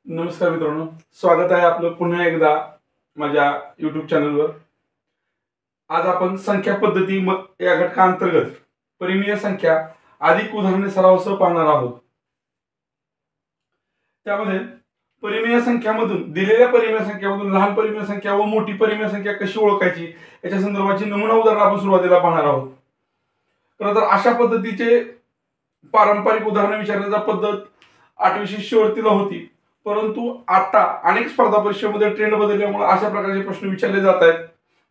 नमस्कार मित्रांनो, स्वागत आहे आपलं पुन्हा एकदा माझ्या YouTube चॅनलवर। आज आपण संख्या पद्धती या घटकांतर्गत परिमेय संख्या अधिक उदाहरणे सरावासह पाहणार आहोत। त्यामध्ये परिमेय संख्यामधून दिलेल्या परिमेय संख्यामधून लहान परिमेय संख्या व मोठी परिमेय संख्या कशी ओळखायची याच्या संदर्भाची नमुना उदाहरण आपण सुरुवातीला पाहणार आहोत। तर अशा पद्धतीचे पारंपरिक उदाहरण विचारण्याची पद्धत 8वी शिष्यवृत्तीला होती, परंतु आता अनेक स्पर्धा परीक्षेमध्ये ट्रेंड बदलल्यामुळे अशा प्रकारचे प्रश्न विचारले जात आहेत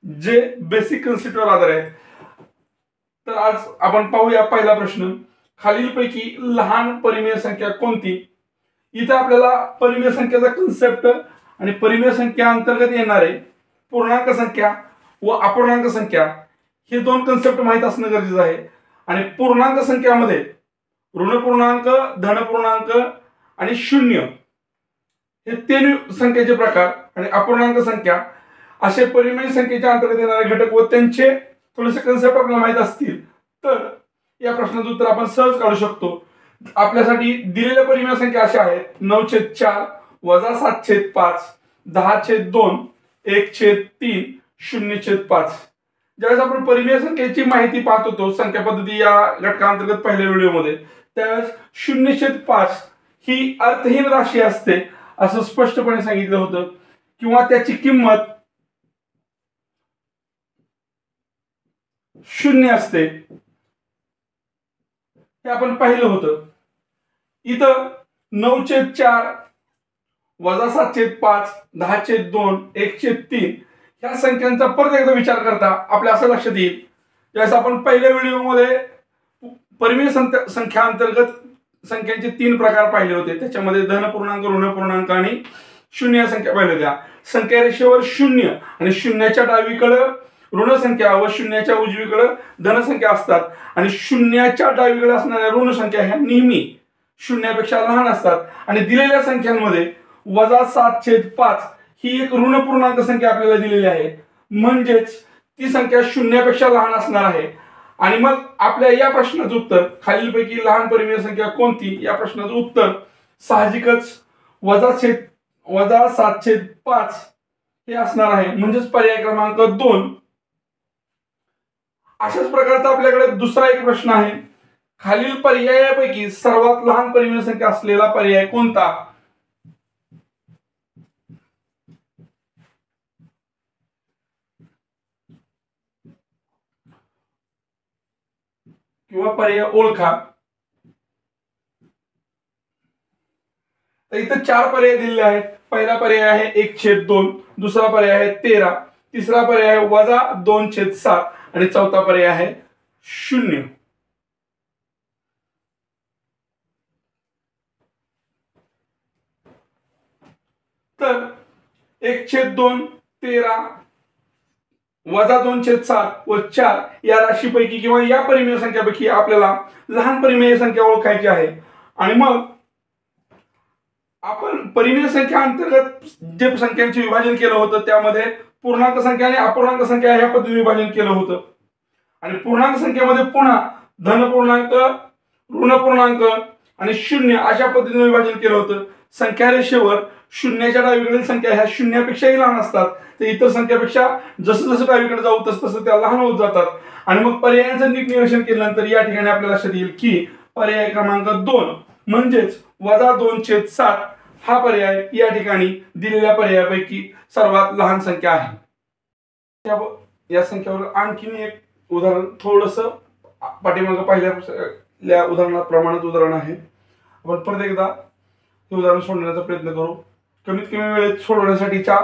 जे बेसिक कन्सेप्टवर आधारित आहेत। तर आज आपण पाहूया पहिला प्रश्न, खालीलपैकी लहान परिमेय संख्या कोणती। इथे आपल्याला परिमेय संख्येचा कन्सेप्ट आणि परिमेय संख्या अंतर्गत येणारे पूर्णांक संख्या व अपूर्णांक संख्या हे दोन कन्सेप्ट माहित असणे गरजेचे आहे। आणि पूर्णांक संख्यामध्ये ऋण पूर्णांक, धन पूर्णांक आणि शून्य हे तीन संख्येचे प्रकार आणि अपूर्णांक संख्या असे परिमेय संख्येच्या अंतर्गत येणारे घटक व त्यांचे थोडेसे कन्सेप्ट आपल्याला माहित असतील तर या प्रश्नाचं उत्तर आपण सहज काढू शकतो। आपल्यासाठी दिलेल्या परिमेय संख्या अशा आहेत: 9/4 वजा 7/5 10/2 1/3 0/5। ज्यावेळेस आपण परिमेय संख्येची माहिती पाहत होतो संख्या पद्धती या घटकांतर्गत पहिल्या व्हिडिओमध्ये, त्यावेळेस 0/5 ही अर्थहीन राशी असते असं स्पष्टपणे सांगितलं होतं, किंवा त्याची किंमत 0 असते हे आपण पाहिलं होतं। इथं 9/4 वजा 7/5 10/2 1/3 या संख्यांचा परत एकदा विचार करता आपल्या असं लक्षात येईल, ज्यावेळेस आपण पहिल्या व्हिडिओमध्ये परिमेय संख्या अंतर्गत संख्यांचे 3 प्रकार पाहिले होते, त्याच्यामध्ये धन पूर्णांक, ऋण पूर्णांक आणि शून्य संख्या पाहिल्या होत्या। संख्या रेषेवर शून्य आणि शून्याच्या डावीकडे ऋण संख्या व शून्याच्या उजवीकडे धन संख्या असतात, आणि शून्याच्या डावीकडे असणाऱ्या ऋण संख्या ह्या नेहमी शून्यापेक्षा लहान असतात। आणि दिलेल्या संख्यांमध्ये वजा 7/5 ही एक ऋण पूर्णांक संख्या आपल्याला दिलेली आहे, म्हणजेच ती संख्या शून्यापेक्षा लहान असणार आहे। आणि मग आपल्या या प्रश्नाचं उत्तर, खालीलपैकी लहान परिमेय संख्या कोणती, या प्रश्नाचं उत्तर साहजिकच वजा 7/5 हे असणार आहे, म्हणजेच पर्याय क्रमांक 2। अशाच प्रकारचा आपल्याकडे दुसरा एक प्रश्न आहे, खालील पर्यायापैकी सर्वात लहान परिमेय संख्या असलेला पर्याय कोणता। किंवा पर्याय ओळखा। तर इथं 4 पर्याय दिलेले आहेत। पहिला पर्याय आहे 1/2, दुसरा पर्याय आहे 13, तिसरा पर्याय आहे वजा 2/7 आणि चौथा पर्याय आहे 0। तर 1/2 13 वजा 2/7 व 4 या राशीपैकी किंवा या परिमेय संख्यापैकी आपल्याला लहान परिमेय संख्या ओळखायची आहे। आणि मग आपण परिमेय संख्या अंतर्गत जे संख्यांचे विभाजन केलं होतं त्यामध्ये पूर्णांक संख्या आणि अपूर्णांक संख्या ह्या पद्धतीने विभाजन केलं होतं। आणि पूर्णांक संख्येमध्ये पुन्हा धन पूर्णांक, ऋण पूर्णांक आणि शून्य अशा पद्धतीने विभाजन केलं होतं। संख्या रेषेवर शून्याच्या डावीकडील संख्या ह्या शून्यापेक्षाही लहान असतात, तर इतर संख्यापेक्षा जसं जसं डावीकडे जाऊ तसं त्या लहान होत जातात। आणि मग पर्यायांचं नीट निरीक्षण केल्यानंतर या ठिकाणी आपल्याला लक्षात येईल की पर्याय क्रमांक 2 म्हणजेच वजा 2/7 हा पर्याय या ठिकाणी दिलेल्या पर्यायापैकी सर्वात लहान संख्या आहे। या संख्येवर आणखीन एक उदाहरण थोडंसं पाठीमागे पहिल्या उदाहरणाप्रमाणेच उदाहरण आहे। आपण परत एकदा हे उदाहरण सोडवण्याचा प्रयत्न करू। कमीत कमी वेळेत सोडवण्यासाठीच्या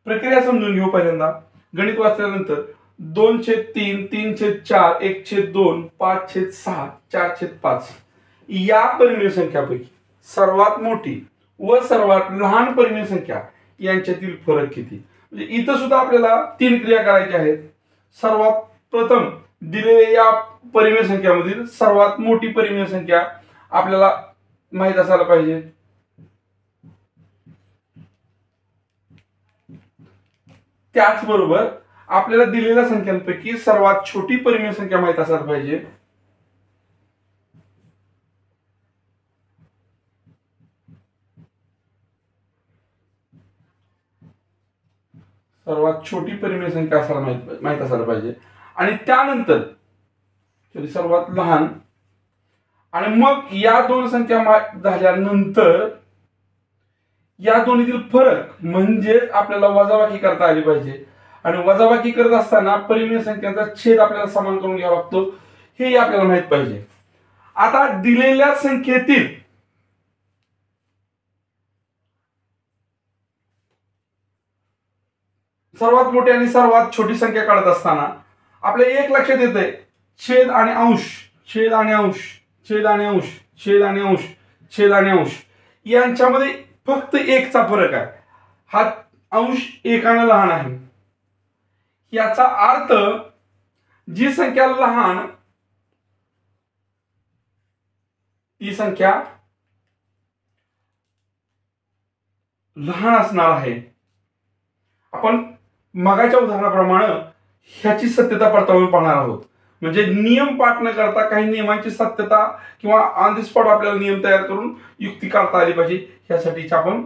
प्रक्रिया समजून घेऊ। पहिल्यांदा गणित वाचल्यानंतर 2/3 3/4 1/2 5/6 4/5 या परिमेय संख्यापैकी सर्वात मोठी व सर्वात लहान परिमेय संख्या यांच्यातील फरक किती। म्हणजे इथं सुद्धा आपल्याला 3 क्रिया करायच्या आहेत। सर्वात प्रथम दिलेल्या या परिमेय संख्यामधील सर्वात मोठी परिमेय संख्या आपल्याला माहित असायला पाहिजे। त्याचबरोबर आपल्याला दिलेल्या संख्यांपैकी सर्वात छोटी परिमेय संख्या माहित असायला पाहिजे। सर्वात छोटी परिमेय संख्या असायला माहित असायला पाहिजे, आणि त्यानंतर सर्वात लहान, आणि मग या दोन संख्या झाल्यानंतर या दोन्हीतील फरक म्हणजेच आपल्याला वजाबाकी करता आली पाहिजे, आणि वजाबाकी करत असताना परिमेय संख्यांचा छेद आपल्याला समान करून घ्यावा लागतो, हे आपल्याला माहित पाहिजे. आता दिलेल्या संख्येतील सर्वात मोठी आणि सर्वात छोटी संख्या काढत असताना आपल्याला एक लक्षात येतंय, छेद आणि अंश, छेद आणि अंश, छेद आणि अंश, छेद आणि अंश, छेद आणि अंश यांच्यामध्ये फक्त एकचा फरक आहे. हा अंश एकाने लहान आहे. याचा अर्थ जी संख्या लहान ती संख्या लहान असणार आहे. आपण मगाच्या उदाहरणाप्रमाणे ह्याची सत्यता पडताळून पाहणार आहोत. म्हणजे नियम पाठ न करता काही नियमांची सत्यता किंवा ऑन द स्पॉट आपल्याला नियम तयार करून युक्ती काढता आली पाहिजे. ह्यासाठीच आपण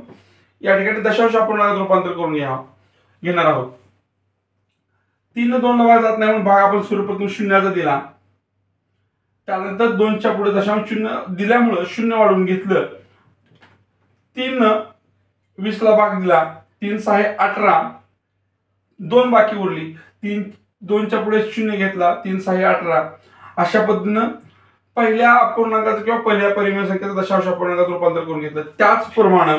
या ठिकाणी दशांश अपूर्णांकात रूपांतर करून घेणार आहोत. 3 ने 2 ला भाग जात नाही म्हणून भाग आपण सुरुवातीपासून शून्याचा दिला. त्यानंतर 2च्या पुढे दशांश शून्य दिल्यामुळे शून्य वाढवून घेतलं. 3 ने 20 ला भाग दिला. 3 6 18, 2 बाकी उरली. 2च्या पुढे शून्य घेतला. 3 6 18. अशा पद्धतीनं पहिल्या अपूर्णांकाचं किंवा पहिल्या परिमेय संख्येचं दशांश अपूर्णांकात रूपांतर करून घेतलं. त्याचप्रमाणे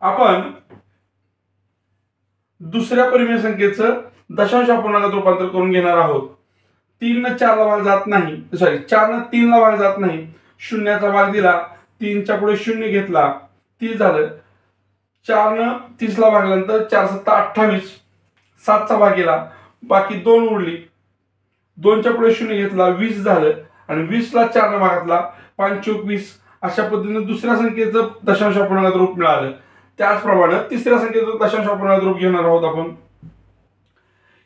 आपण दुसऱ्या परिमेय संख्येचं दशांश अपूर्णांकात रूपांतर करून घेणार आहोत. 3 ने 4 ला भाग जात नाही, 4 ने 3 ला भाग जात नाही. शून्याचा भाग दिला. 3च्या पुढे शून्य घेतला. 30 झालं. 4 ने 30 ला भागल्यानंतर 4 7 28, 7चा भाग गेला. बाकी 2 उरली. 2च्या पुढे शून्य घेतला. 20 झालं, आणि 20 ला 4 ने भागातला 5 चौक 20. अशा पद्धतीने दुसऱ्या संख्येचं दशांश अपूर्णांकात रूप मिळालं. त्याचप्रमाणे तिसऱ्या संख्येचं दशांश अपूर्णांकात रूप घेणार आहोत आपण.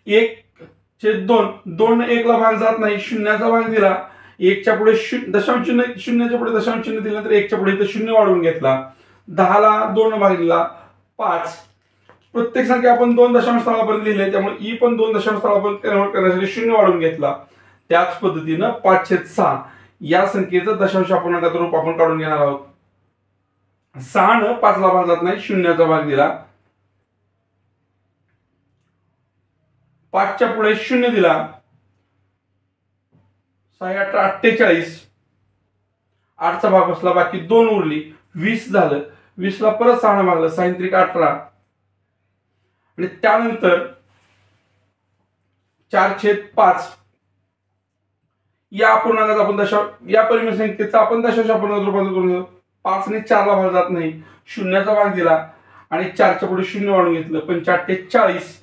1/2. 2 ने 1 ला भाग जात नाही. शून्याचा भाग दिला. 1च्या पुढे दशांश चिन्ह, शून्याच्या पुढे दशांश चिन्ह दिल्यानंतर 1च्या पुढे इथं शून्य वाढवून घेतला. 10 ला 2 ने भाग दिला. 5. प्रत्येक संख्या आपण 2 दशांश स्थळापर्यंत लिहिले, त्यामुळे ई पण 2 दशांश स्थळापर्यंत कन्व्हर्ट करण्यासाठी शून्य वाढवून घेतला. त्याच पद्धतीनं 5/6 या संख्येचं दशांश अपूर्णांकात रूप आपण काढून घेणार आहोत. 6 ने 5 ला भाग जात नाही. शून्याचा भाग दिला. 5च्या पुढे शून्य दिला. 6 8 48. 8चा भाग बसला. बाकी 2 उरली. 20 झालं. 20 ला परत 6 ने भागलं. 6 3 18. आणि त्यानंतर 4/5 या अपूर्णांकाचा आपण या परिमेय संख्येचा आपण दशांश अपूर्णांकात रूपांतर करून घेऊ. 5 ने 4 ला भाग जात नाही. शून्याचा भाग दिला, आणि 4च्या पुढे शून्य वाढून घेतलं. 45/40.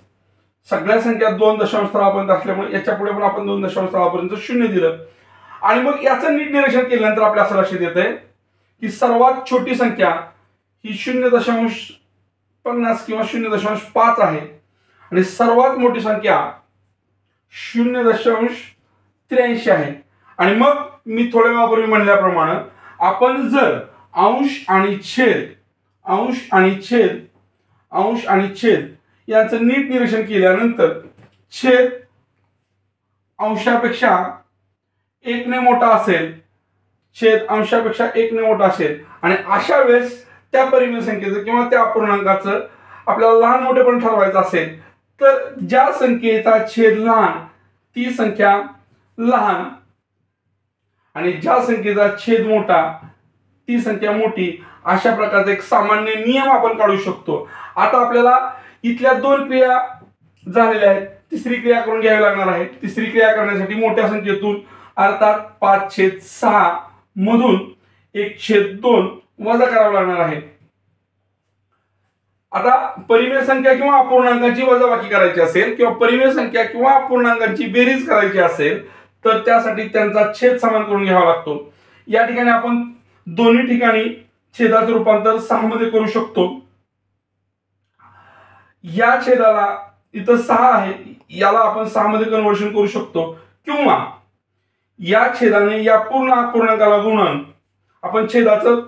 सगळ्या संख्या 2 दशांश स्थळापर्यंत असल्यामुळे याच्या पुढे पण आपण 2 दशांश स्थळापर्यंत शून्य दिलं. आणि मग याचं नीट निरीक्षण केल्यानंतर आपल्या असं लक्षात येतंय की सर्वात छोटी संख्या ही 0.50 किंवा 0.5 आहे, आणि सर्वात मोठी संख्या 0.83 आहे. आणि मग मी थोड्या वेळापूर्वी म्हणल्याप्रमाणे आपण जर अंश आणि छेद, अंश आणि छेद, अंश आणि छेद यांचं नीट निरीक्षण केल्यानंतर छेद अंशापेक्षा 1 ने मोठा असेल, छेद अंशापेक्षा 1 ने मोठा असेल, आणि अशा वेळेस त्या परिमेय संख्येचं किंवा त्या अपूर्णांकाचं आपल्याला लहान मोठेपण ठरवायचं असेल तर ज्या संख्येचा छेद लहान ती संख्या लहान, आणि ज्या संख्येचा छेद मोठा ती संख्या मोठी, अशा प्रकारचा एक सामान्य नियम आपण काढू शकतो. आता आपल्याला इथल्या 2 क्रिया झालेल्या आहेत. तिसरी क्रिया करून घ्यावी लागणार आहे. तिसरी क्रिया करण्यासाठी मोठ्या संख्येतून अर्थात 5/6 मधून 1/2 वजा करावं लागणार आहे. आता परिमेय संख्या किंवा अपूर्णांकाची वजाबाकी करायची असेल किंवा परिमेय संख्या किंवा अपूर्णांकांची बेरीज करायची असेल तर त्यासाठी त्यांचा छेद समान करून घ्यावा लागतो. या ठिकाणी आपण दोन्ही ठिकाणी छेदाचं रूपांतर 6 मध्ये करू शकतो. या छेदाला इथं 6 आहे, याला आपण 6 मध्ये कन्व्हर्शन करू शकतो, किंवा या छेदाने या पूर्ण अपूर्णांकाला गुणून आपण छेदाचं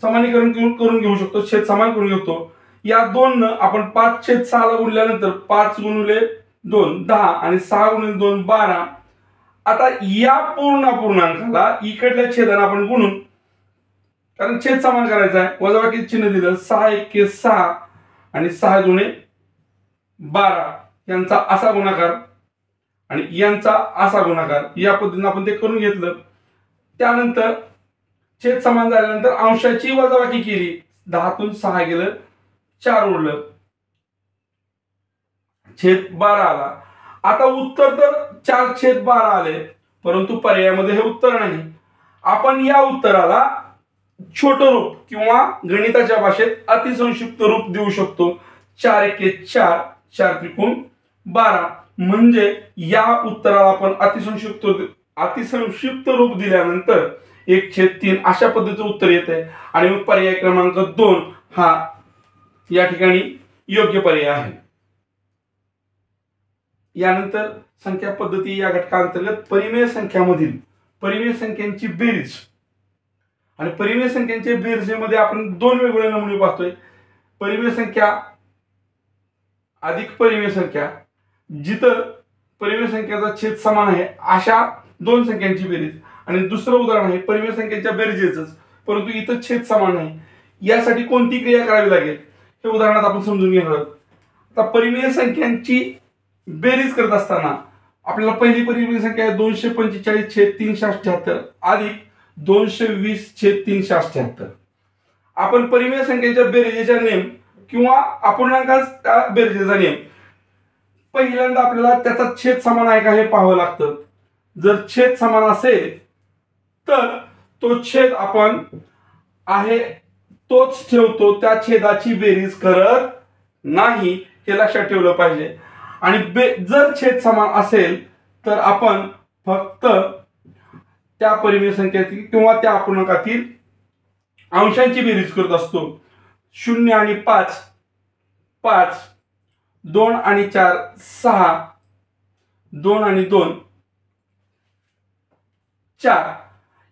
समानीकरण करून घेऊ शकतो, छेद समान करून घेतो. या 2 न आपण 5/6 ला गुणल्यानंतर 5 गुणिले 2 10 आणि 6 गुणिले 2 12. आता या पूर्ण अपूर्णांकाला इकडल्या छेदाने आपण गुणून, कारण छेद समान करायचा आहे, वजाबाकी चिन्ह दिलं 6 1 6 आणि 6 दुणे 12 यांचा असा गुणाकार आणि यांचा असा गुणाकार, या पद्धतीने आपण ते करून घेतलं. त्यानंतर छेद समान झाल्यानंतर अंशाची वजाबाकी केली, 10 तून 6 गेलं 4 उरलं, छेद 12 आला. आता उत्तर तर 4/12 आले, परंतु पर्यायामध्ये हे उत्तर नाही. आपण या उत्तराला छोटं रूप किंवा गणिताच्या भाषेत अतिसंक्षिप्त रूप देऊ शकतो. 4 1 4 4 त्रिकोण 12. म्हणजे या उत्तराला आपण अतिसंक्षिप्त रूप दिल्यानंतर 1/3 अशा पद्धतीचं उत्तर येते आणि मग पर्याय क्रमांक 2 हा या ठिकाणी योग्य पर्याय आहे. यानंतर संख्या पद्धती या घटकांतर्गत परिमेय संख्यामधील परिमेय संख्यांची बेरीज आणि परिमेय संख्यांच्या बेरजेमध्ये आपण 2 वेगवेगळे नमुने पाहतोय. परिमेय संख्या अधिक परिमेय संख्या, जिथं परिमेय संख्याचा छेद समान आहे अशा 2 संख्यांची बेरीज, आणि दुसरं उदाहरण आहे परिमेय संख्यांच्या बेरजेचंच परंतु इथं छेद समान नाही. यासाठी कोणती क्रिया करावी लागेल हे उदाहरणात आपण समजून घेणार आहोत. आता परिमेय संख्यांची बेरीज करत असताना आपल्याला पहिली परिमेय संख्या आहे 245/378 अधिक 220/378. आपण परिमेय संख्येच्या बेरजेचा नियम किंवा अपूर्णांकाच्या बेरजेचा नियम, पहिल्यांदा आपल्याला त्याचा छेद समान आहे का हे पाहावं लागतं. जर छेद समान असेल तर तो छेद आपण आहे तोच ठेवतो, त्या छेदाची बेरीज करत नाही, हे लक्षात ठेवलं पाहिजे. आणि जर छेद समान असेल तर आपण फक्त त्या परिमेय संख्येतील किंवा त्या अपूर्णांकातील अंशांची बेरीज करत असतो. 0 आणि 5 5, 2 आणि 4 6, 2 आणि 2 4.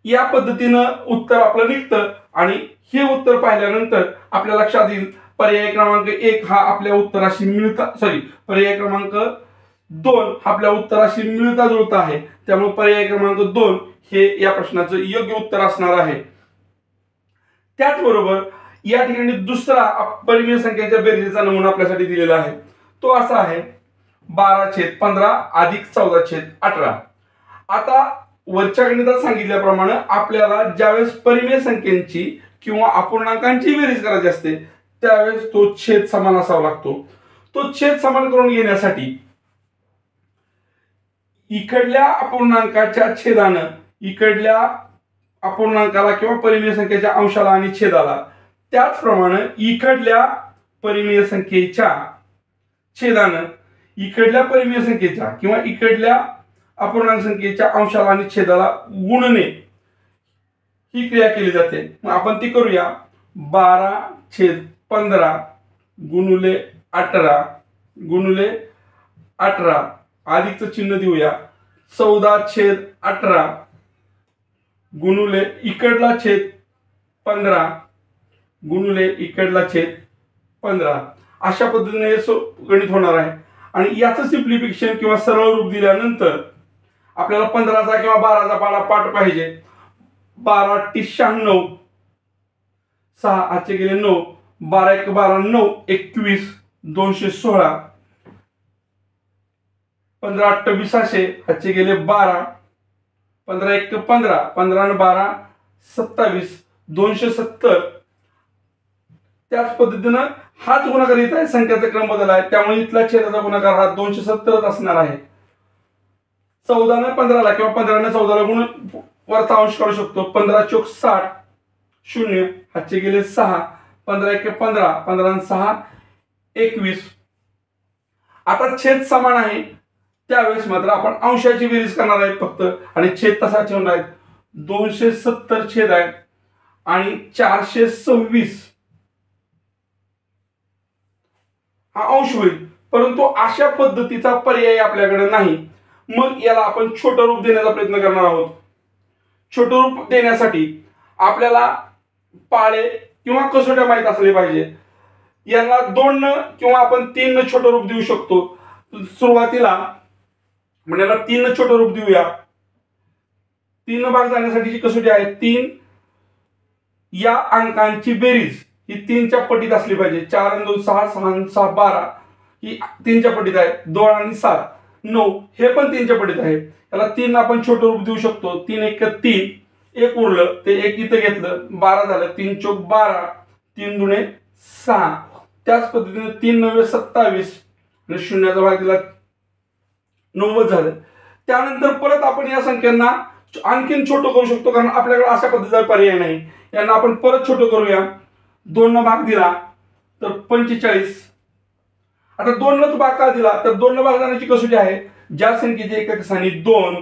या पद्धतीनं उत्तर आपलं निघतं आणि हे उत्तर पाहिल्यानंतर आपल्या लक्षात येईल पर्याय क्रमांक 1 हा आपल्या उत्तराशी पर्याय क्रमांक 2 आपल्या उत्तराशी मिळता जुळता आहे. त्यामुळे पर्याय क्रमांक 2 हे या प्रश्नाचं योग्य उत्तर असणार आहे. त्याचबरोबर या ठिकाणी दुसरा परिमेय संख्येच्या बेरजेचा नमुना आपल्यासाठी दिलेला आहे. तो असा आहे 12/15 अधिक 14/18. आता वरच्या गणितात सांगितल्याप्रमाणे आपल्याला ज्यावेळेस परिमेय संख्येची किंवा अपूर्णांकांची बेरीज करायची असते त्यावेळेस तो छेद समान असावा लागतो. तो छेद समान करून घेण्यासाठी इकडल्या अपूर्णांकाच्या छेदानं इकडल्या अपूर्णांकाला किंवा परिमेय संख्येच्या अंशाला आणि छेदाला, त्याचप्रमाणे इकडल्या परिमेय संख्येच्या छेदानं इकडल्या परिमेय संख्येच्या किंवा इकडल्या अपूर्णांक संख्येच्या अंशाला आणि छेदाला गुणणे ही क्रिया केली जाते. मग आपण ती करूया. 12/15 गुणिले 18 गुणिले 18 अधिकचं चिन्ह देऊया 14/18 गुणिले इकडला छेद 15 गुणिले इकडला छेद 15. अशा पद्धतीने गणित होणार आहे. आणि याचं सिम्प्लिफिकेशन किंवा सरळ रूप दिल्यानंतर आपल्याला 15चा किंवा 12चा पाढा पाठ पाहिजे. 12×96 6 आजचे गेले 9, 12 12 9 21 216, 15 8 आजचे गेले 12, 15 15 15 12 27 270. त्याच पद्धतीनं हाच गुणाकार येत आहे, संख्याचा क्रम बदल आहे त्यामुळे इथला छेदाचा गुणाकार हा 270 असणार आहे. 14 ने 15ला किंवा 15 ने 14ला गुणून वरचा अंश काढू शकतो. 15 चोक 60 0 हातचे गेले 6, 15 15 15 6 21. आता छेद समान आहे त्यावेळेस मात्र आपण अंशाची बेरीज करणार आहे फक्त आणि छेद तसा ठेवणार आहे. 270 छेद आहे आणि 426 हा अंश होईल. परंतु अशा पद्धतीचा पर्याय आपल्याकडे नाही. मग याला आपण छोटं रूप देण्याचा प्रयत्न करणार आहोत. छोटं रूप देण्यासाठी आपल्याला पाळे किंवा कसोट्या माहीत असले पाहिजे. याला 2 न किंवा आपण 3 न छोटं रूप देऊ शकतो. सुरुवातीला म्हणजे याला 3 न छोटं रूप देऊया. 3 न भाग जाण्यासाठीची कसोटी आहे 3 या अंकांची बेरीज ही 3च्या पटीत असली पाहिजे. 4 आणि 2 6, 6 आणि 6 12 ही 3च्या पटीत आहे. 2 आणि 7 9 हे पण 3च्या पटीत आहे. याला 3 आपण छोटं रूप देऊ शकतो. 3 1 3, एक उरलं ते एक इथं घेतलं 12 झालं. 3 चौक 12, 3 दुणे 6. त्याच पद्धतीने 3 9 27 आणि शून्याचा भाग दिला 90 झालं. त्यानंतर परत आपण या संख्यांना आणखीन छोटं करू शकतो कारण आपल्याकडे अशा पद्धतीचा पर्याय नाही. यांना आपण परत छोटं करूया. 2 न भाग दिला तर 45. आता 2 नच भाग का दिला तर 2 न भाग जाण्याची कसोटी आहे ज्या संख्येचे एकक स्थानी 2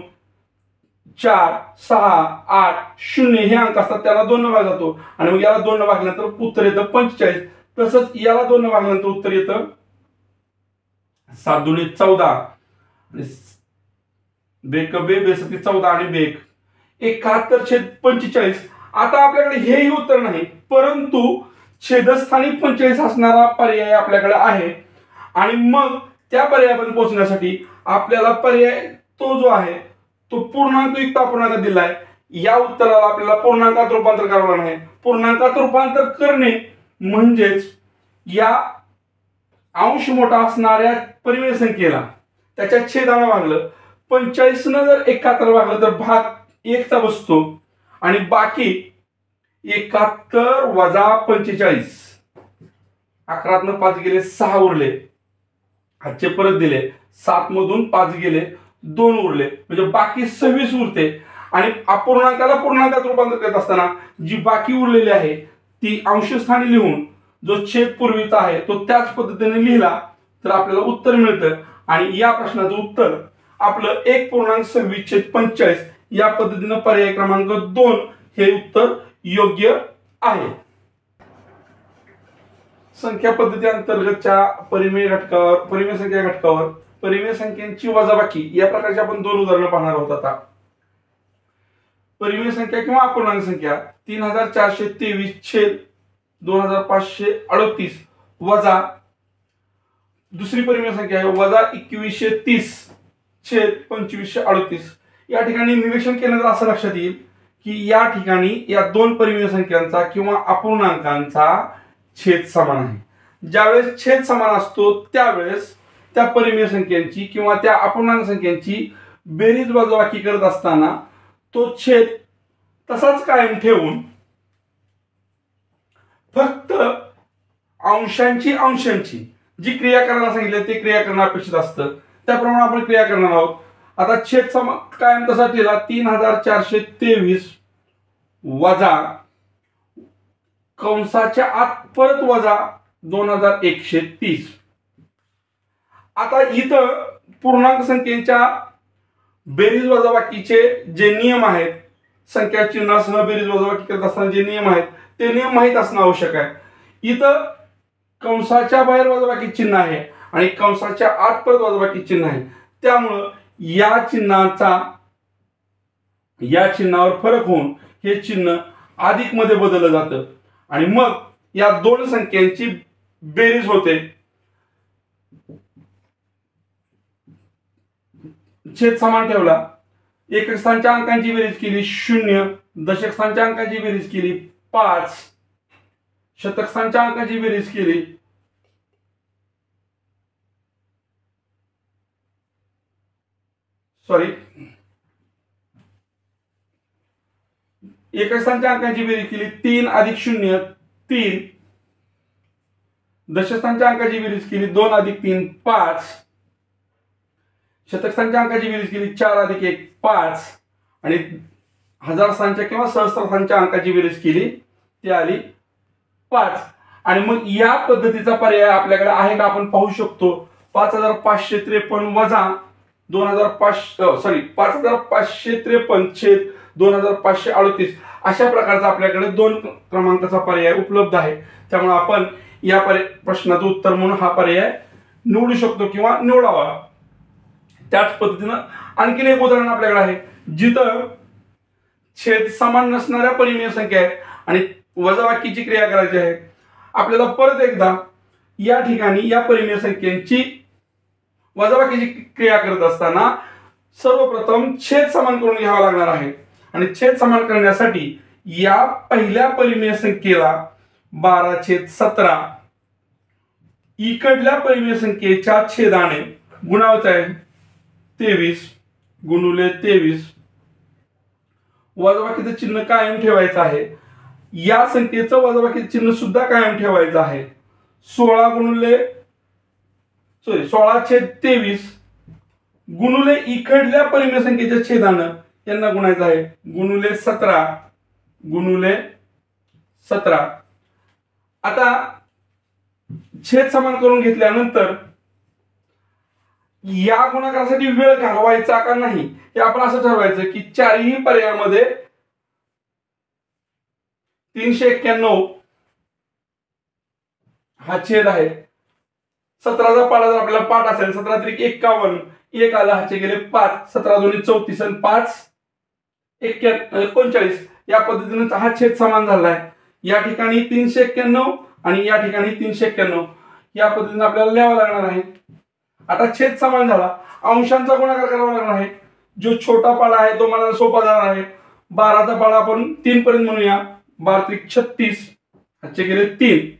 4 6 8 0 हे अंक असतात त्याला 2 न भाग जातो आणि मग याला 2 न भागल्यानंतर उत्तर येतं 45. तसंच याला 2 न भागल्यानंतर उत्तर येतं 7 दुणे 14 आणि बेक बे बेसती 14 आणि बेक 71/45. आता आपल्याकडे हेही उत्तर नाही परंतु छेदस्थानी 45 असणारा पर्याय आपल्याकडे आहे आणि मग त्या पर्यायापर्यंत पोहोचण्यासाठी आपल्याला पर्याय तो जो आहे तो पूर्णांकयुक्त अपूर्णांकात दिलाय. या उत्तराला आपल्याला पूर्णांकात रूपांतर करावं नाही. पूर्णांकात रूपांतर करणे म्हणजेच या अंश मोठा असणाऱ्या परिमेय संख्येला त्याच्या छेदाला भागलं 45 न जर 71 भागलं तर भाग 1 चा बसतो आणि बाकी 71 वजा 45. 11 5 गेले 6 उरले. आजचे परत दिले 7 मधून 5 गेले 2 उरले म्हणजे बाकी 26 उरते आणि अपूर्णांकाला पूर्णांकात रूपांतर करत असताना जी बाकी उरलेली आहे ती अंशस्थानी लिहून जो छेद पूर्वीचा आहे तो त्याच पद्धतीने लिहिला तर आपल्याला उत्तर मिळतं आणि या प्रश्नाचं उत्तर आपलं 1.26/45 या पद्धतीने पर्याय क्रमांक 2 हे उत्तर योग्य आहे. संख्या पद्धती अंतर्गतच्या परिमेय घटकावर परिमेय संख्या घटकावर परिमेय संख्यांची वजाबाकी या प्रकारची आपण 2 उदाहरणं पाहणार आहोत. आता परिमेय संख्या किंवा अपूर्णांक संख्या 3423/2538 वजा दुसरी परिमेय संख्या आहे वजा 2130/2538. या ठिकाणी निरीक्षण केलं तर असं लक्षात येईल की या ठिकाणी या 2 परिमेय संख्यांचा किंवा अपूर्णांकांचा छेद समान आहे. ज्यावेळेस छेद समान असतो त्यावेळेस त्या परिमेय संख्यांची किंवा त्या अपूर्णांक संख्यांची बेरीज वजाबाकी करत असताना तो छेद तसाच कायम ठेवून फक्त अंशांची जी क्रिया करायला सांगितली ते क्रिया करणं अपेक्षित असतं त्याप्रमाणे आपण क्रिया करणार आहोत. आता छेद कायम तसा ठेवला 3423 वजा कंसाच्या आत परत वजा 2130. आता इथं पूर्णांक संख्येच्या बेरीज वजाबाकीचे जे नियम आहेत संख्या चिन्हासह बेरीज वजाबाकी करत असताना जे नियम आहेत ते नियम माहीत असणं आवश्यक आहे. इथं कंसाच्या बाहेर वजाबाकी चिन्ह आहे आणि कंसाच्या आत परत वजाबाकी चिन्ह आहे त्यामुळं या चिन्हावर फरक होऊन हे चिन्ह अधिक मध्ये बदललं जातं आणि मग या 2 संख्यांची बेरीज होते. छेद समान ठेवला. एकक स्थानच्या अंकांची बेरीज केली 0, दशक स्थानच्या अंकांची बेरीज केली 5, शतक स्थानच्या अंकांची बेरीज केली एकक स्थानच्या अंकांची बेरीज केली 3 + 0 3, दशक स्थानच्या अंकांची बेरीज केली 2 + 3 5, शतक स्थानच्या अंकाची बेरीज केली 4 + 1 5 आणि हजार स्थानच्या किंवा सहस्त्र स्थानच्या अंकाची बेरीज केली ती आली 5. आणि मग या पद्धतीचा पर्याय आपल्याकडे आहे का आपण पाहू शकतो. 5553 वजा 5553/2538 अशा प्रकारचा आपल्याकडे 2 क्रमांकाचा पर्याय उपलब्ध आहे. त्यामुळे आपण या प्रश्नाचं उत्तर म्हणून हा पर्याय निवडू शकतो किंवा निवडावा. त्याच पद्धतीनं आणखीन एक उदाहरण आपल्याकडे आहे जिथं छेद समान नसणाऱ्या परिमेय संख्या आहेत आणि वजाबाकीची क्रिया करायची आहे. आपल्याला परत एकदा या ठिकाणी या परिमेय संख्यांची वजाबाकीची क्रिया करत असताना सर्वप्रथम छेद समान करून घ्यावा लागणार आहे आणि छेद समान करण्यासाठी या पहिल्या परिमेय संख्येला 12/17 इकडल्या परिमेय संख्येच्या छेदाने गुणावत आहे 23 गुणुले 23 वजाबाकीचं चिन्ह कायम ठेवायचं आहे. या संख्येचं वजाबाकीचं चिन्ह सुद्धा कायम ठेवायचं आहे. 16/23 गुणुले इकडल्या परिमेय संख्येच्या छेदानं यांना गुणायचं आहे गुणुले 17. आता छेद समान करून घेतल्यानंतर या गुणाकारासाठी वेळ घालवायचा का नाही हे आपण असं ठरवायचं की चारही पर्यायामध्ये 391 हा छेद आहे. 17चा पाडा जर आपल्याला पाठ असेल 17 त्रिक 51 एक आला हाचे गेले 5 17 दोन्ही 34 आणि 5 39 या पद्धतीने हा छेद समान झालाय. या ठिकाणी 391 आणि या ठिकाणी 391 या पद्धतीने आपल्याला लिहावं लागणार आहे. आता छेद समान झाला अंशांचा गुणाकार करावा लागणार आहे. जो छोटा पाडा आहे तो मला सोपा जाणार आहे. 12चा पाडा आपण 3 पर्यंत म्हणूया 12 त्रिक 36 हातचे गेले 3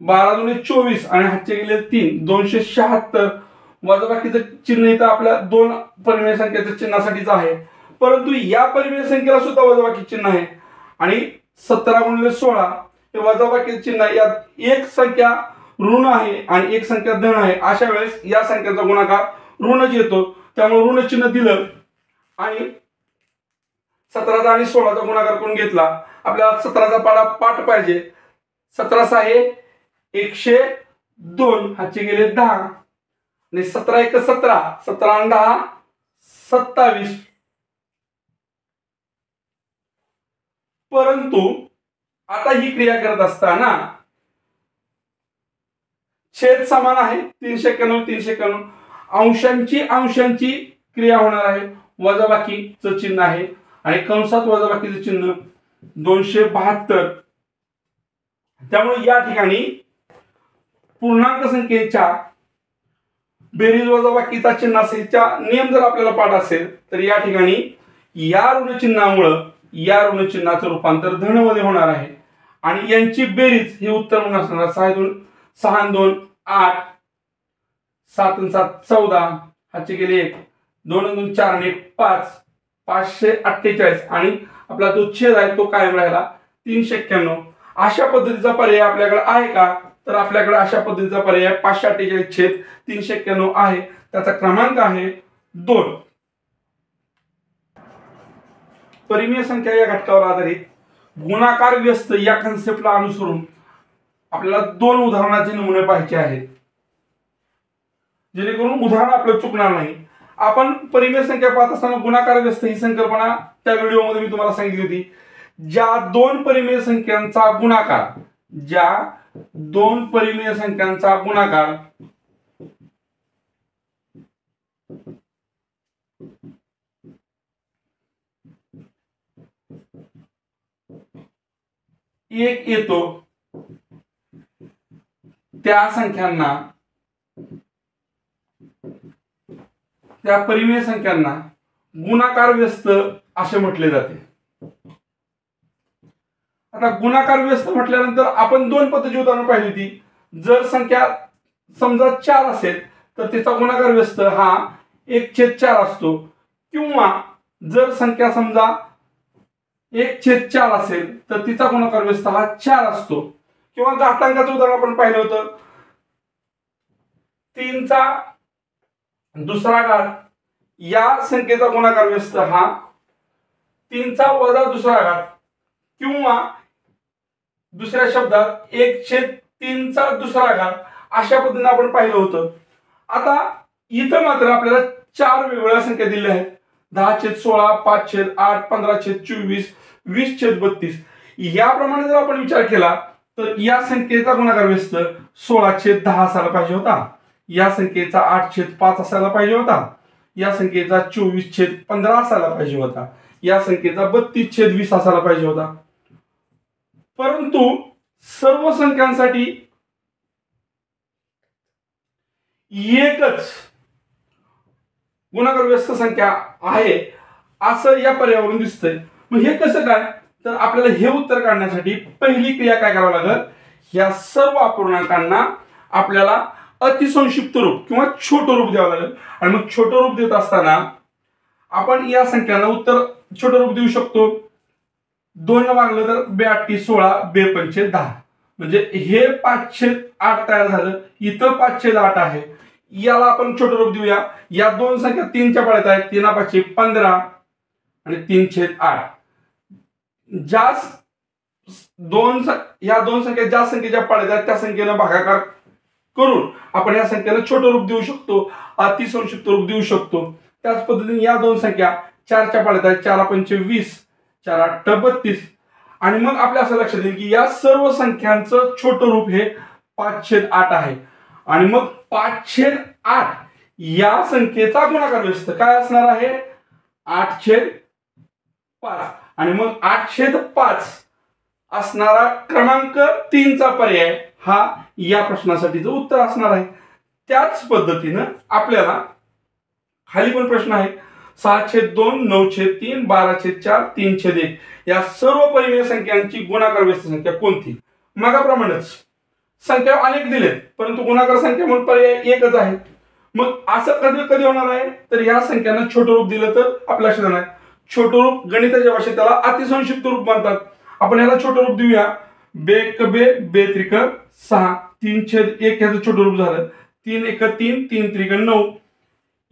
12 दोन्ही 24 आणि हातचे गेले 3 276 वजाबाकीचं चिन्ह इथं आपल्या दोन परिमेय संख्येच्या चिन्हासाठीच आहे परंतु या परिमेय संख्येला सुद्धा वजाबाकी चिन्ह आहे आणि 17 गुणिले 16 हे वजाबाकीचे चिन्ह आहे. यात एक संख्या ऋण आहे आणि एक संख्या धन आहे. अशा वेळेस या संख्येचा गुणाकार ऋणच येतो त्यामुळे ऋण चिन्ह दिलं आणि 17चा आणि 16चा गुणाकार करून घेतला. आपल्याला 17चा पाडा पाठ पाहिजे. 17 आहे 102 हातचे गेले 10 आणि 17 1 17 17 आणि 10 27 परंतु आता ही क्रिया करत असताना छेद समान आहे 391 अंशांची क्रिया होणार आहे. वजाबाकीचं चिन्ह आहे आणि कंसात वजाबाकीचं चिन्ह 272 त्यामुळे या ठिकाणी पूर्णांक संख्येच्या बेरीज वजाबाकीचा चिन्हाचा नियम जर आपल्याला पाठ असेल तर या ठिकाणी या ऋण चिन्हामुळे या ऋण चिन्हाचं रूपांतर धन मध्ये होणार आहे आणि यांची बेरीज हे उत्तर म्हणून असणार 6 2 8 7 7 14 हातचे गेले 1 2 2 4 आणि 1 5 548 आणि आपला जो छेद आहे तो कायम राहिला 391. अशा पद्धतीचा पर्याय आपल्याकडे आहे का तर आपल्याकडे अशा पद्धतीचा पर्याय 548 छेद 391 आहे. त्याचा क्रमांक आहे 2. परिमेय संख्या या घटकावर आधारित गुणाकार व्यस्त या कन्सेप्टला अनुसरून आपल्याला 2 उदाहरणाचे नमुने पाहायचे आहेत जेणेकरून उदाहरण आपलं चुकणार नाही. आपण परिमेय संख्या पाहत असताना गुणाकार व्यस्त ही संकल्पना त्या व्हिडिओमध्ये मी तुम्हाला सांगितली होती. ज्या 2 परिमेय संख्यांचा गुणाकार एक येतो त्या संख्यांना त्या परिमेय संख्यांना गुणाकार व्यस्त असे म्हटले जाते. आता गुणाकार व्यस्त म्हटल्यानंतर आपण 2 पद्धतीची उदाहरण पाहिली होती. जर संख्या समजा 4 असेल तर तिचा गुणाकार व्यस्त हा 1/4 असतो किंवा जर संख्या समजा 1/4 असेल तर तिचा गुणाकार व्यस्त हा 4 असतो किंवा घातांकाचं उदाहरण आपण पाहिलं होतं 3चा दुसरा घात या संख्येचा गुणाकार व्यस्त हा 3चा वजा दुसरा घात किंवा दुसऱ्या शब्दात 1/3चा दुसरा घात अशा पद्धतीने आपण पाहिलं होतं. आता इथं मात्र आपल्याला 4 वेगवेगळ्या संख्या दिल्या आहेत 10/16 5/8 15/24 20/32 याप्रमाणे जर आपण विचार केला तर या संख्येचा गुणाकार व्यस्त 16/10 असायला पाहिजे होता. या संख्येचा 8/5 असायला पाहिजे होता. या संख्येचा 24/15 असायला पाहिजे होता. या संख्येचा 32/20 असायला पाहिजे होता. परंतु सर्व संख्यांसाठी एकच गुणाकार व्यस्त संख्या आहे असं या पर्यायावरून दिसतंय. मग हे कसं काय, तर आपल्याला हे उत्तर काढण्यासाठी पहिली क्रिया काय करावं लागेल, या सर्व अपूर्णांकांना आपल्याला अतिसंक्षिप्त रूप किंवा छोटं रूप द्यावं लागेल. आणि मग छोटं रूप देत असताना आपण या संख्यांना उत्तर छोटं रूप देऊ शकतो. 2 न भागलं तर 2×8 = 16, 2×5 = 10. म्हणजे हे 5/8 तयार झालं. इथं 5/8 आहे. याला आपण छोटं रूप देऊया. या दोन संख्या 3च्या पाड्यात आहेत. 3×5 = 15 आणि 3/8. या दोन संख्या ज्या संख्येच्या पाड्यात आहेत त्या संख्येनं भागाकार करून आपण या संख्येला छोटं रूप देऊ शकतो, अतिसंक्षिप्त रूप देऊ शकतो. त्याच पद्धतीने या दोन संख्या 4च्या पाड्यात आहेत. 4×5 = 20, 4×8 = 32. आणि मग आपल्या असं लक्षात येईल की या सर्व संख्यांचं छोटं रूप हे 5/8 आहे. आणि मग 5/8 या संख्येचा गुणाकार व्यस्त काय असणार आहे, 8/5. आणि मग 8/5 असणारा क्रमांक 3चा पर्याय हा या प्रश्नासाठीचं उत्तर असणार आहे. त्याच पद्धतीनं आपल्याला खाली पण प्रश्न आहे. 6/2, 9/3, 12/4, 3/1 या सर्व परिमेय संख्यांची गुणाकार व्यस्त संख्या कोणती. मगाप्रमाणेच संख्या अनेक दिलेत परंतु गुणाकार संख्या म्हणून पर्याय एकच आहे. मग असं कधी कधी होणार आहे, तर या संख्यांना छोटं रूप दिलं तर आपल्या लक्षात येणार. छोटं रूप गणिताच्या भाषेत त्याला अतिसंक्षिप्त रूप म्हणतात. आपण याला छोटं रूप देऊया. 2×2, 2×3 = 6, 3/1 याचं छोटं रूप झालं. 3×1 = 3, 3×3 = 9.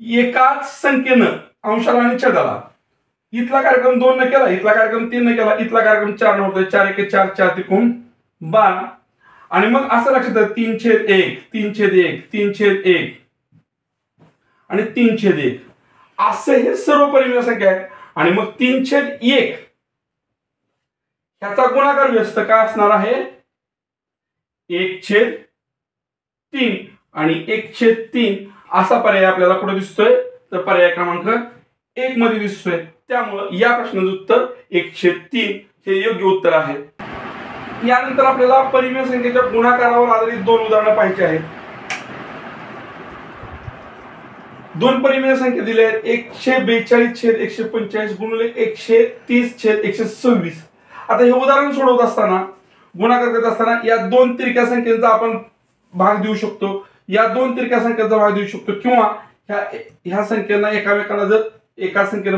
एकाच संख्येनं अंशाला आणि छेदाला इथला कार्यक्रम 2 न केला, इथला कार्यक्रम 3 न केला, इथला कार्यक्रम 4 न होता. 4×1 = 4, 4×3 = 12. आणि मग असं लक्षात येतं 3/1, 3/1, 3/1 आणि 3/1 असे हे सर्व परिमेय संख्या आहेत. आणि मग 3/1 ह्याचा गुणाकार व्यस्त काय असणार आहे, 1/3 आणि 1/3 असा पर्याय आपल्याला कुठे दिसतोय, तर पर्याय क्रमांक 1 मध्ये दिसतोय. त्यामुळं या प्रश्नाचं उत्तर 1/3 हे योग्य उत्तर आहे. यानंतर आपल्याला परिमेय संख्येच्या गुणाकारावर आधारित 2 उदाहरणं पाहिजे आहेत. 2 परिमेय संख्या दिल्या आहेत. 142/145 गुणिले 130/126. आता हे उदाहरण सोडवत असताना गुणाकार करत असताना या 2 तिरक्या संख्येचा आपण भाग देऊ शकतो, या 2 तिरक्या संख्येचा भाग देऊ शकतो, किंवा ह्या संख्येला एकामेकाला जर एका संख्येला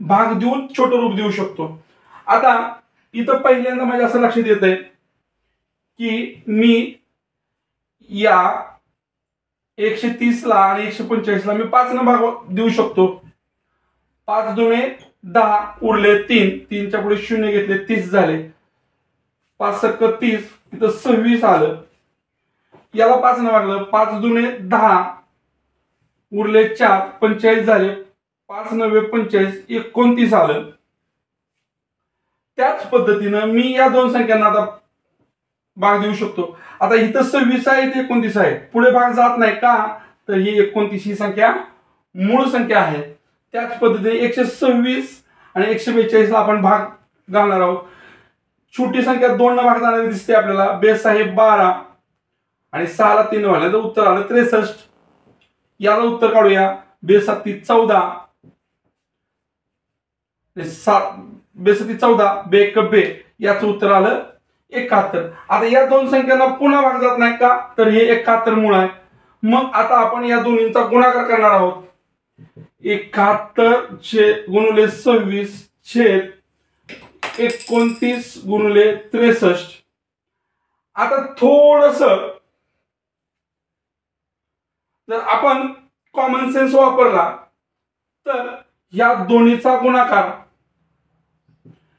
भाग देऊन छोटं रूप देऊ शकतो. आता इथं पहिल्यांदा माझ्या असं लक्षात येत आहे की मी या 130ला आणि 145ला मी 5 न भाग देऊ शकतो. 5 दुणे 10 उरले 3, 3च्या पुढे 0 घेतले 30 झाले. 5 × 30 इथं 26 आलं. याला 5 न भागलं. 5 दुणे 10 उरले 4, 45 झाले. 5 × 9 = 45, 29 आलं. त्याच पद्धतीनं मी या 2 संख्यांना आता भाग देऊ शकतो. आता इथं 26 आहे, इथे 29 आहे. पुढे भाग जात नाही का, तर ही 29 ही संख्या मूळ संख्या आहे. त्याच पद्धतीने 126 आणि 142ला आपण भाग घालणार आहोत. छोटी संख्या 2 न भाग जाणारी दिसते आपल्याला. बेस आहे 12 आणि 6ला 3 वाढले तर उत्तर आलं 63. याला उत्तर काढूया. बेस 14, बेस 14, 2 याचं उत्तर आलं 71. आता या 2 संख्यांना पुन्हा भाग जात नाही का, तर हे 71 मूळ आहे. मग आता आपण या दोन्हींचा गुणाकार करणार आहोत. 71 गुणिले 26 छेद 29 गुणिले 63. आता थोडस जर आपण कॉमन सेन्स वापरला तर या दोन्हीचा गुणाकार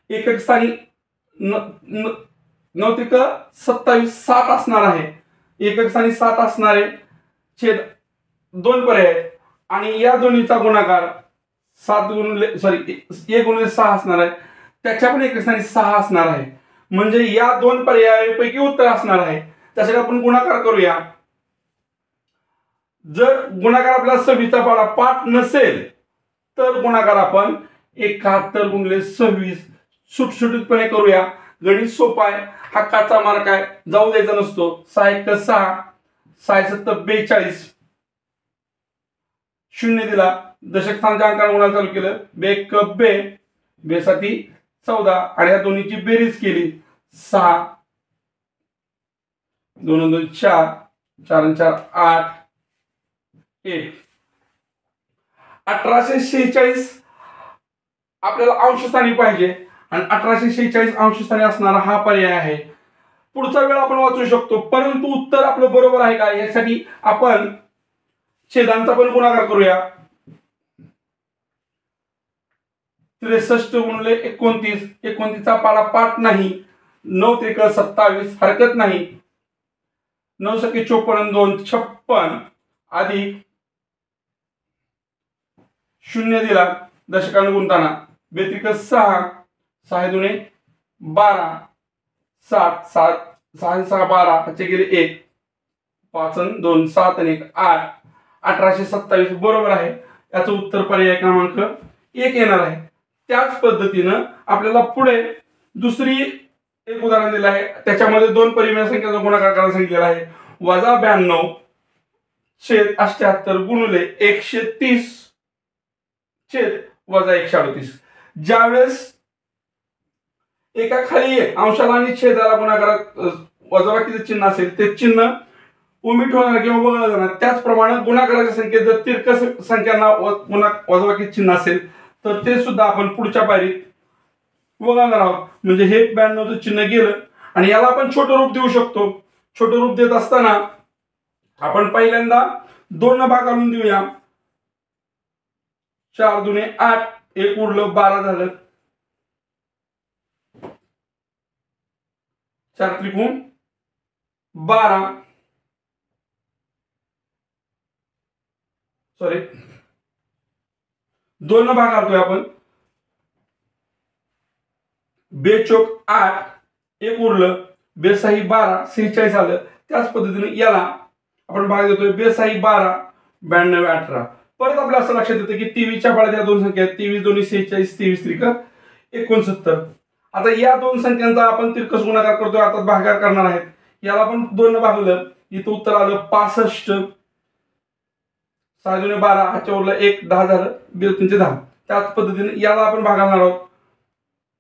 एकक स्थानी 9×27 7 असणार आहे. एकक स्थानी 7 असणारे छेद 2 पर्याय आणि या दोन्हीचा गुणाकार 1 गुणिले 6 असणार आहे. त्याच्या पण एकक स्थानी 6 असणार आहे. म्हणजे या 2 पर्यायापैकी उत्तर असणार आहे. त्यासाठी आपण गुणाकार करूया. जर गुणाकार आपल्याला 26चा पाढा पाठ नसेल तर गुणाकार आपण 71 गुणिले 26 सुटसुटीतपणे करूया. गणित सोपं आहे. हक्काचा मार्क आहे, जाऊ द्यायचा नसतो. 6×1 = 6, 6×7 = 42 शून्य दिला, दशक स्थानाच्या अंकाने गुणाकार चालू केलं, बे क बे, बेसाठी 14 आणि या दोन्हीची बेरीज केली 6, 2 2 4, 4 4 8, 1. 1846 आपल्याला अंशस्थानी पाहिजे आणि 1846 अंशस्थानी असणारा हा पर्याय आहे. पुढचा वेळ आपण वाचू शकतो, परंतु उत्तर आपलं बरोबर आहे का यासाठी आपण छेदांचा पण गुणाकार करूया. 63 गुणिले 29, 29चा पाडा पाठ नाही, 9 त्रिक 27 हरकत नाही, 9 सके 54 2 56 अधिक शून्य दिला दशकाने गुणताना, बेत्रिक 6, 6 दुने 12, 7 7 6 6 12 ह्याचे गेले 1, 5 2 7 1 8, 1827 बरोबर आहे. याचं उत्तर पर्याय क्रमांक 1 येणार आहे. त्याच पद्धतीनं आपल्याला पुढे दुसरी एक उदाहरण दिलं आहे, त्याच्यामध्ये दोन परिमेय संख्येचा गुणाकार करायला सांगितलेला आहे. -92 छेद 78 गुणिले 130 छेद -138. ज्यावेळेस एका खाली एक अंशाला आणि छेदाला गुणाकारात वजाबाकीचे चिन्ह असेल ते चिन्ह उमीट होणार किंवा वगळलं जाणार. त्याचप्रमाणे गुणाकाराच्या संख्येत जर तिरकस संख्यांना वजाबाकी चिन्ह असेल तर ते सुद्धा आपण पुढच्या पायरीत वगळणार आहोत. म्हणजे हे 92चं चिन्ह गेलं आणि याला आपण छोटं रूप देऊ शकतो. छोटं रूप देत असताना आपण पहिल्यांदा 2 न भाग घालून देऊया. 4 दुने 8, 1 उरलं 12 झालं, 4 त्रिकोण 12, सॉरी 2 न भाग घालतोय आपण, बेचोक 8, 1 उरलं, बेसाही 12 46 आलं. त्याच पद्धतीने याला आपण भाग देतोय, बेसाही 12 92 18. परत आपल्याला असं लक्षात येतं की 23च्या पाड्यात या दोन संख्या आहेत, 23 2 46, 23 त्रिक 69. आता या दोन संख्यांचा आपण तिरकस गुणाकार करतोय, आता भागाकार करणार आहेत. याला आपण 2 न भागलं, इथं उत्तर आलं 65, 6 दुने 12 ह्याच्या उरलं 1 10 झालं, 2 3 10. त्याच पद्धतीने याला आपण भागणार आहोत,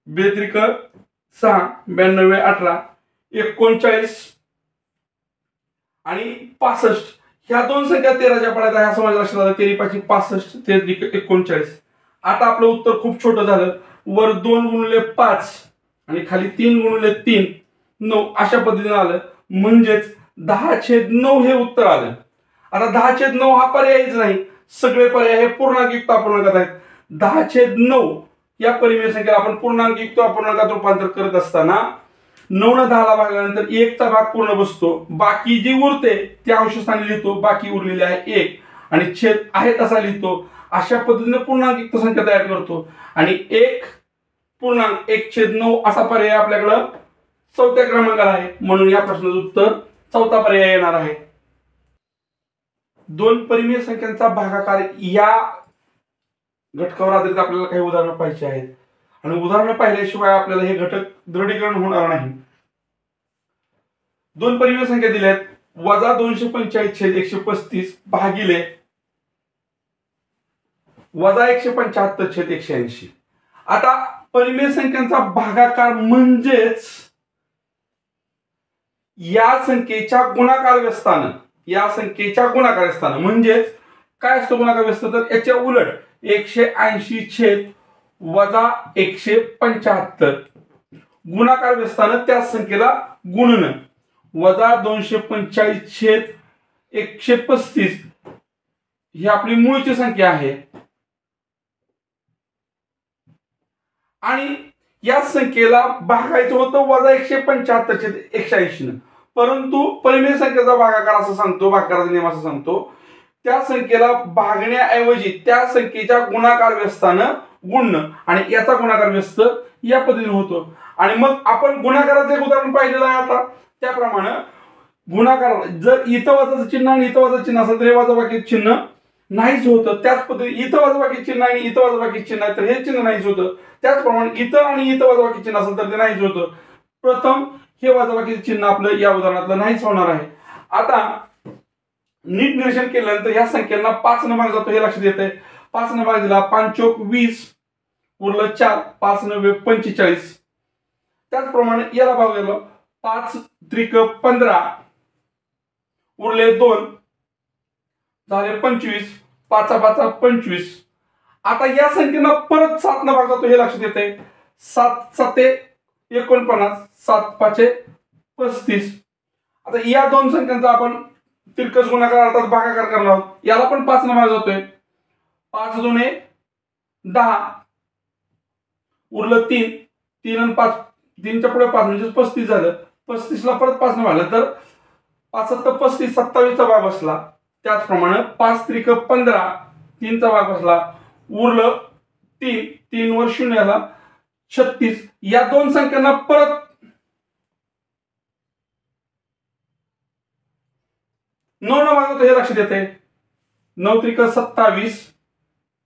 बेत्रिक 6 92 18 39 आणि 65. ह्या दोन संख्या 13च्या पाड्यात आहे असं माझ्या लक्षात आलं. 13 5 65, 13 39. आता आपलं उत्तर खूप छोटं झालं. वर 2 गुणिले 5 आणि खाली 3 गुणिले 3 9 अशा पद्धतीने आलं. म्हणजेच 10/9 हे उत्तर आलं. आता 10/9 हा पर्यायच नाही, सगळे पर्याय हे पूर्णांकयुक्त अपूर्णांकात आहेत. 10/9 या परिमेय संख्येला आपण पूर्णांकयुक्त अपूर्णांकात रूपांतर करत असताना 9 न 10 ला भागल्यानंतर 1 चा भाग पूर्ण बसतो, बाकी जी उरते त्या अंशस्थानी लिहितो, बाकी उरलेले आहे 1 आणि छेद आहे तसा लिहितो. अशा पद्धतीने पूर्णांकयुक्त संख्या तयार करतो आणि 1.1/9 असा पर्याय आपल्याकडं 4थ्या क्रमांकाला आहे. म्हणून या प्रश्नाचं उत्तर 4था पर्याय येणार आहे. दोन परिमेय संख्यांचा भागाकार या घटकावर आधारित आपल्याला काही उदाहरणं पाहिजे आहेत आणि उदाहरणं पाहिल्याशिवाय आपल्याला हे घटक दृढीकरण होणार नाही. दोन परिमेय संख्या दिल्या आहेत, -245 छेद 135 भागिले -175 छेद 180. आता परिमेय संख्यांचा भागाकार म्हणजेच या संख्येच्या गुणाकार व्यस्तानं, या संख्येच्या गुणाकार व्यस्तानं म्हणजेच काय असतो गुणाकार व्यस्त, तर याच्या उलट 180 छेद -175 गुणाकार व्यस्तानं त्या संख्येला गुणन, -245 छेद 135 ही आपली मूळची संख्या आहे आणि या संख्येला भागायचं होतं -175 छेद 180 न. परंतु परिमेय संख्येचा भागाकार असं सांगतो, भागाकाराचा नियम असं सांगतो, त्या संख्येला भागण्याऐवजी त्या संख्येच्या गुणाकार व्यस्तानं गुणणं आणि याचा गुणाकार व्यस्त या पद्धतीने होतो. आणि मग आपण गुणाकाराचं एक उदाहरण पाहिलेलं आहे. आता त्याप्रमाणे गुणाकार जर इथं वजाचं चिन्ह आणि इथं वजाचं चिन्ह असेल तर हे वजाबाकी चिन्ह नाहीच होतं. त्याच पद्धतीने इथं वजाबाकी चिन्ह आणि इथं वजाबाकी चिन्ह आहे तर हे चिन्ह नाहीच होतं. त्याचप्रमाणे इथं आणि इथं वजाबाकी चिन्ह असेल तर ते नाहीच होतं. प्रथम हे वजाबाकीचे चिन्ह आपलं या उदाहरणातलं नाहीच होणार आहे. आता नीट निरीक्षण केल्यानंतर या संख्यांना 5 न भाग जातो हे लक्षात येतंय. 5 न भाग दिला, 5 चोक 20, उरलं 4, 5 9 45. त्याचप्रमाणे याला भाग गेलो, 5 त्रिक 15, उरले 2, झाले 25, 5 5 25. आता या संख्येला परत 7 न भाग जातो हे लक्षात येतंय. 7 7 49, 7 5 35. आता या दोन संख्यांचा आपण तिरकस गुणाकार अर्थात भागाकार करणार आहोत. याला पण 5 न भाग जातोय. 5 2 10, उरलं 3, 3 आणि 5, 3च्या पुढे 5 म्हणजे 35 झालं. 35 ला परत 5 न भागलं तर 5 7 35, 27 चा भाग बसला. त्याचप्रमाणे 5 त्रिक 15, 3 चा भाग बसला, उरलं 3, 3 वर 0 आला 36. या दोन संख्यांना परत 9 न भाग जातो हे लक्षात येते. 9 त्रिक 27,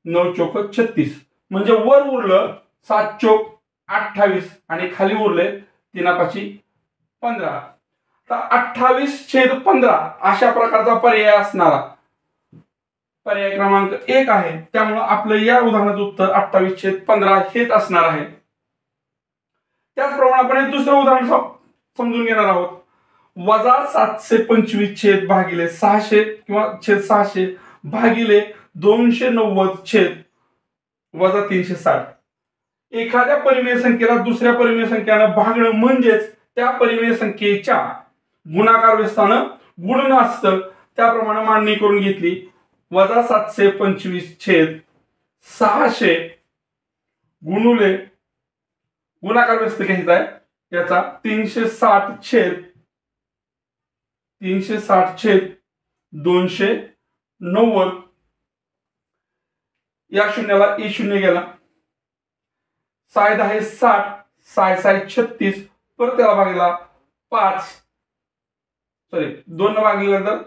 9 चोक 36. म्हणजे वर उरलं 7 चोक 28 आणि खाली उरले 3 5 15. तर 28/15 अशा प्रकारचा पर्याय असणारा पर्याय क्रमांक 1 आहे. त्यामुळे आपलं या उदाहरणाचं उत्तर 28/15 हेच असणार आहे. त्याचप्रमाणे आपण दुसरं उदाहरण समजून घेणार आहोत. वजा 725 छेद भागिले 600 किंवा छेद 600 भागिले 290 छेद वजा 360. एखाद्या परिमेय संख्येला दुसऱ्या परिमेय संख्येने भागणं म्हणजेच त्या परिमेय संख्येच्या गुणाकार व्यस्तानं गुणन असतं. त्याप्रमाणे मांडणी करून घेतली. वजा 725 छेद 600 गुणुले गुणाकार व्यस्त घ्यायचा आहे याचा 360 छेद 290. या शून्याला ए शून्य गेला. 6 10 60, 6 6 36, परत त्याला भागला 5, सॉरी 2 न भागल्यानंतर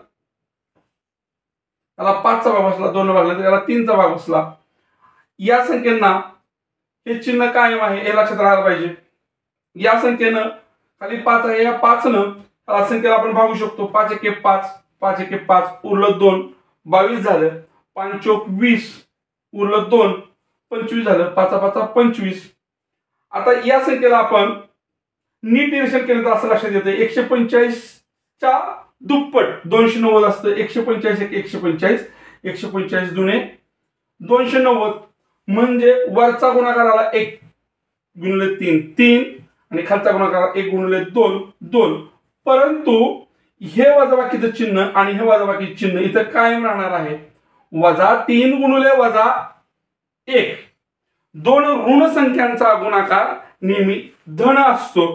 त्याला 5 चा भाग बसला, 2 न भागल्यानंतर त्याला 3 चा भाग बसला. या संख्येना हे चिन्ह कायम आहे हे लक्षात राहायला पाहिजे. या संख्येनं खाली 5 आहे, या 5 न संख्येला आपण भागू शकतो. 5 1 5, 5 1 5, उरलं 2, 22 झालं. 5 चोक 20, उरलं 2, 25 झालं. 5 5 25. आता या संख्येला आपण नीट निरीक्षण केलं तर असं लक्षात येतं 145 च्या दुप्पट 290 असतं. 145 145, 145 दुने 290 म्हणजे वरचा गुणाकार आला 1 गुणिले 3 3 आणि खालचा गुणाकार 1 गुणिले 2 2. परंतु हे वजाबाकीचं चिन्ह आणि हे वजाबाकीचं चिन्ह इथं कायम राहणार आहे. वजा 3 गुणिले वजा 1. दोन ऋण संख्यांचा गुणाकार नेहमी धन असतो.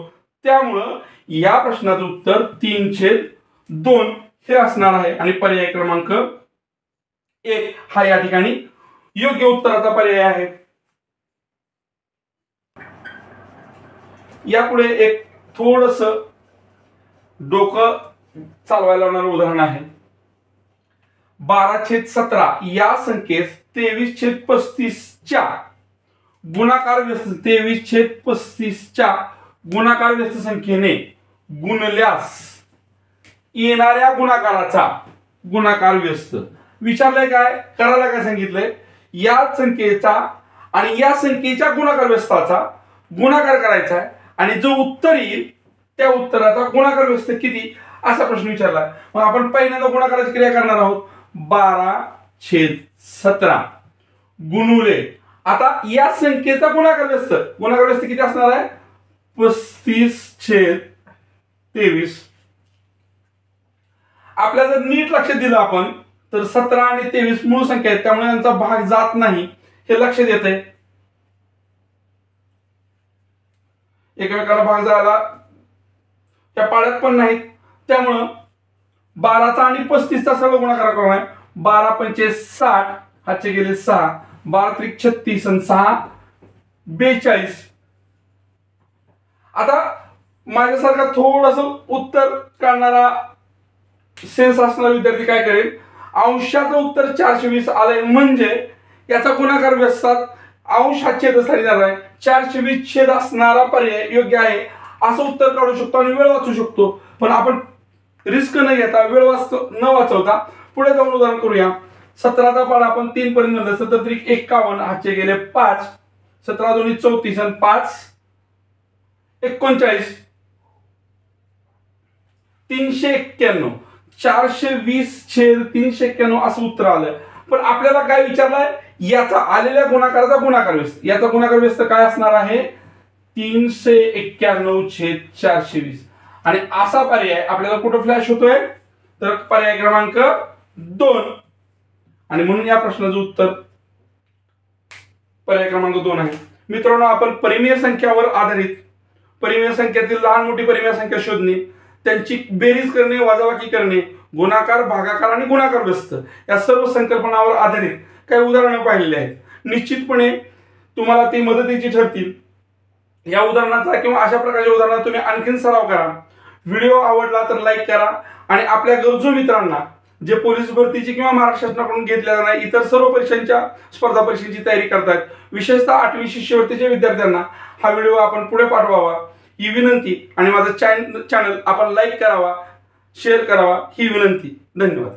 त्यामुळं या प्रश्नाचं उत्तर 3/2 हे असणार आहे आणि पर्याय क्रमांक 1 हा या ठिकाणी योग्य उत्तराचा पर्याय आहे. यापुढे एक थोडस डोकं चालवायला लावणारं उदाहरण आहे. 12/17 या संख्येस 23/35 च्या गुणाकार व्यस्त 23/35 च्या गुणाकार व्यस्त संख्येने गुणल्यास येणाऱ्या गुणाकाराचा गुणाकार व्यस्त विचारलंय. काय करायला काय सांगितलंय? या संख्येचा आणि या संख्येच्या गुणाकार व्यस्ताचा गुणाकार करायचा आहे आणि जो उत्तर येईल त्या उत्तराचा गुणाकार व्यस्त किती असा प्रश्न विचारला. मग आपण पहिल्यांदा गुणाकाराची क्रिया करणार आहोत. 12/17 गुणुले आता या संख्येचा गुणाकार व्यस्त किती असणार आहे? 35/23. आपल्याला जर नीट लक्ष दिलं आपण तर 17 आणि 23 मूळ संख्या आहेत, त्यामुळे यांचा भाग जात नाही हे लक्षात येतंय. एकमेकांना भाग जायला त्या पाड्यात पण नाहीत. त्यामुळं 12चा आणि 35चा सर्व गुणाकार करून आहे. 12 पंचे 60, हातचे गेले 6, 12 त्रिक 36 आणि 6 42. आता माझ्यासारखा थोडस उत्तर काढणारा सेन्स असणारा विद्यार्थी काय करेल? अंशाचं उत्तर 420 आलंय म्हणजे याचा गुणाकार व्यस्तात अंश हा छेदस्थानी जाणार आहे. 420 छेद असणारा पर्याय योग्य आहे असं उत्तर काढू शकतो आणि वेळ वाचू शकतो. पण आपण रिस्क न घेता वेळ न वाचवता पुढे जाऊन उदाहरण करूया. 17चा पाढा आपण 3 पर्यंत म्हणलं. 17 त्रिक 51, हातचे गेले 5, 17 दोन्ही 34 आणि 5 39, 391, 420/391 असं उत्तर आलं. पण आपल्याला काय विचारलंय, याचा आलेल्या गुणाकाराचा गुणाकार व्यस्त. याचा गुणाकार व्यस्त काय असणार आहे, 391/420. आणि असा पर्याय आपल्याला कुठं फ्लॅश होतोय, तर पर्याय क्रमांक 2. आणि म्हणून या प्रश्नाचं उत्तर पर्याय क्रमांक 2 आहे. मित्रांनो, आपण परिमेय संख्यावर आधारित परिमेय संख्यातील लहान मोठी परिमेय संख्या शोधणे, त्यांची बेरीज करणे, वजाबाकी करणे, गुणाकार, भागाकार आणि गुणाकार व्यस्त या सर्व संकल्पनावर आधारित काही उदाहरणं पाहिलेली आहेत. निश्चितपणे तुम्हाला ते मदतीची ठरतील. या उदाहरणाचा किंवा अशा प्रकारच्या उदाहरणाचा तुम्ही आणखीन सराव करा. व्हिडिओ आवडला तर लाईक करा आणि आपल्या गरजू मित्रांना जे पोलीस भरतीची किंवा महाराष्ट्र शासनाकडून घेतल्या जाणाऱ्या इतर सर्व परीक्षांच्या स्पर्धा परीक्षांची तयारी करतात, विशेषतः 8वी शिष्यवृत्तीच्या विद्यार्थ्यांना हा व्हिडिओ आपण पुढे पाठवावा ही विनंती आणि माझं चॅनल आपण लाईक करावा, शेअर करावा ही विनंती. धन्यवाद.